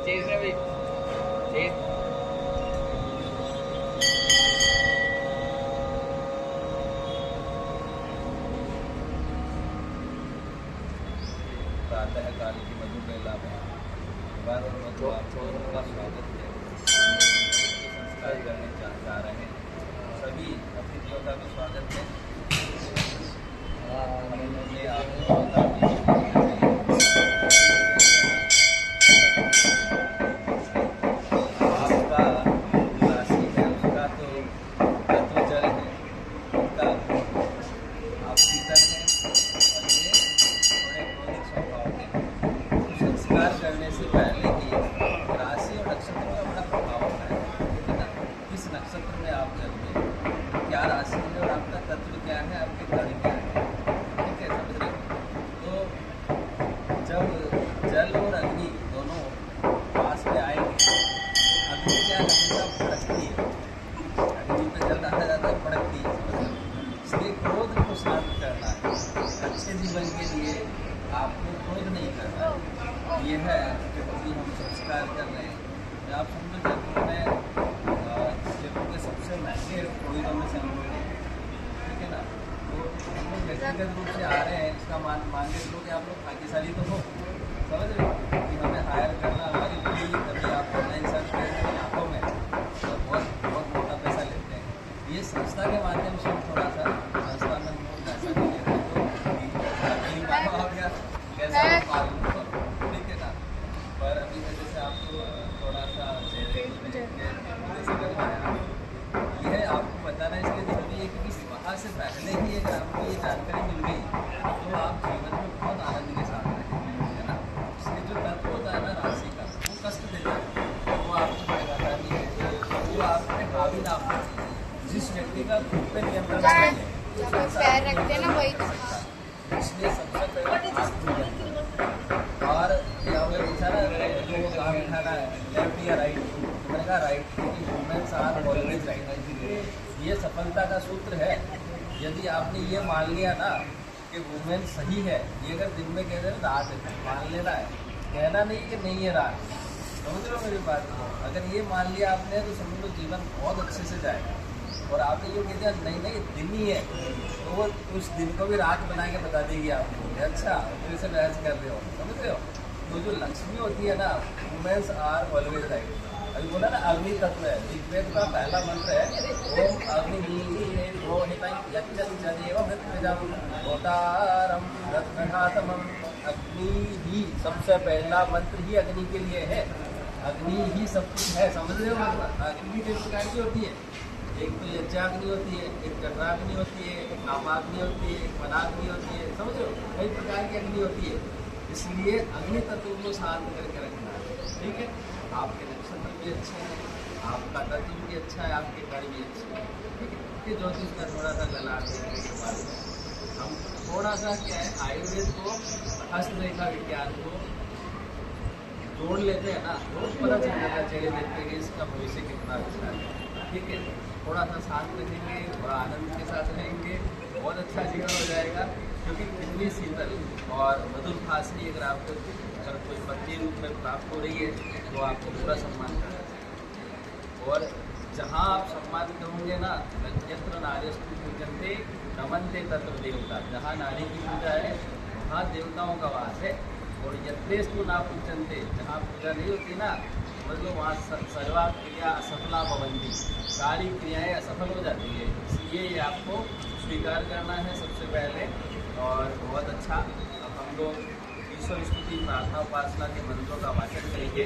Chase है भाई, chase. प्रातः काल की मधु बेला में बार और मधु आप दोनों का स्वागत है। संस्कार करने जा रहे हैं, सभी अतिथियों का भी स्वागत है। हमने आपको आपका जो राशि है उसका तो तत्व जल है, उनका आप शीतल है और ये थोड़े क्रोधिक स्वभाव के हैं। तो संस्कार करने से पहले ही राशि और नक्षत्र का बड़ा प्रभाव होता है ना। किस नक्षत्र में आप जन्मे, क्या राशि है और आपका तत्व क्या है, आपके गण क्या है, ठीक है, समझ रहे हो। तो जब जल और अग्नि दोनों पास में आएंगे, अग्नि क्या हमेशा भड़कती है, अग्नि पे जल रखा जाता है, भड़कती है, समझ रहे हो? इसलिए क्रोध को शांत करना है। अच्छे जीवन के लिए आपको क्रोध नहीं करना है। ये है जो अभी हम संस्कार कर रहे हैं। आप समझो जयपुर में जयपुर के सबसे महंगे पुरोहितों में से हम लोग हैं, ठीक है ना। तो हम लोग व्यक्तिगत रूप से आ रहे हैं, इसका मान के चलो कि आप लोग भाग्यशाली तो हो, समझ रहे हो, कि हमें हायर करना हमारी पूरी, कभी आप ऑनलाइन सर्च करेंगे आँखों में तो बहुत मोटा पैसा लेते हैं। ये संस्था के माध्यम से हम थोड़ा सा संस्था में पैसा नहीं लेते, तो मालूम हो गया कैसा मालूम हो, ठीक है ना। पर अभी जैसे आपको थोड़ा सा चेहरे जैसे करवाया, यह आपको बताना इसलिए जरूरी है क्योंकि विवाह से पहले ही अगर आपको ये जानकारी मिल गई तो आप जीवन में बहुत आनंद के साथ रहेंगे, है ना। इसलिए जो तत्व होता है ना राशि का, वो कष्ट देता है, वो आपको भगाता नहीं है, वो आप पे हावी ना हो। जिस व्यक्ति का खुद पे नियंत्रण नहीं है, पैर रखते हैं ना वही। इसलिए सबसे पहले आप जुड़ें। और क्या हो पूछा ना जो कहाँ बिठाना है, लेफ्ट या राइट, तो मैंने कहा राइट, क्योंकि वुमेन्स आर ऑलवेज राइट। ये सफलता का सूत्र है। यदि आपने ये मान लिया ना कि वुमेन सही है, ये अगर दिन में कह रहे हैं रात है, मान लेना है, कहना नहीं कि नहीं है रात, समझ रहे हो मेरी बात को। अगर ये मान लिया आपने तो समझ लो जीवन बहुत अच्छे से जाएगा। और आपने ये कह दिया नहीं नहीं दिन ही है, तो वो उस दिन को भी रात बना के बता देगी आपको, अच्छा फिर से बहस कर रहे हो, समझ रहे हो। तो जो लक्ष्मी होती है ना, वुमेन्स आर ऑलवेज राइट। अभी बोला ना अग्नि तत्व है, ऋग्वेद का पहला मंत्र है ओम अग्नि अग्नि ही सबसे पहला मंत्र ही अग्नि के लिए है। अग्नि ही सब कुछ है, समझ रहे हो। अग्नि किस प्रकार की होती है, एक तो यज्ञाग्नि होती है, एक जठराग्नि होती है, एक कामाग्नि होती है, एक वनाग्नि होती है, समझ रहे हो, कई प्रकार की अग्नि होती है। इसलिए अग्नि तत्व को शांत करके रखना है, ठीक है। आपके नक्षत्र भी अच्छे हैं, आपका तत्व भी अच्छा है, आपके घर भी अच्छे हैं, ठीक है। कि ज्योतिष का थोड़ा सा गला देखने के बाद हम थोड़ा सा क्या है आयुर्वेद को हस्तरेखा विज्ञान को जोड़ लेते हैं ना, तो पता चल जाता चलिए देखते हैं कि इसका भविष्य कितना अच्छा है, ठीक है। थोड़ा सा शांत रहेंगे, थोड़ा आनंद के साथ रहेंगे, बहुत अच्छा जीवन हो जाएगा। क्योंकि इतनी शीतल और मधुर खांसी अगर आपको अगर कोई पत्नी रूप में प्राप्त हो रही है तो आपको पूरा सम्मान करना चाहिए। और जहाँ आप सम्मान करोगे ना, यत्र नार्यस्तु पूजन्ते नमन्ते तत्र देवता, जहाँ नारी की पूजा है वहाँ देवताओं का वास है। और यत्रेस्तु ना पूजन्ते, जहाँ पूजा नहीं होती ना, मतलब वहाँ सर्वा क्रिया असफला भवन्ति, सारी क्रियाएँ असफल हो जाती है। इसलिए ये आपको स्वीकार करना है सबसे पहले। और बहुत अच्छा, अब हम लोग ईश्वर स्तुति प्रार्थना उपासना के मंत्रों का वाचन करेंगे।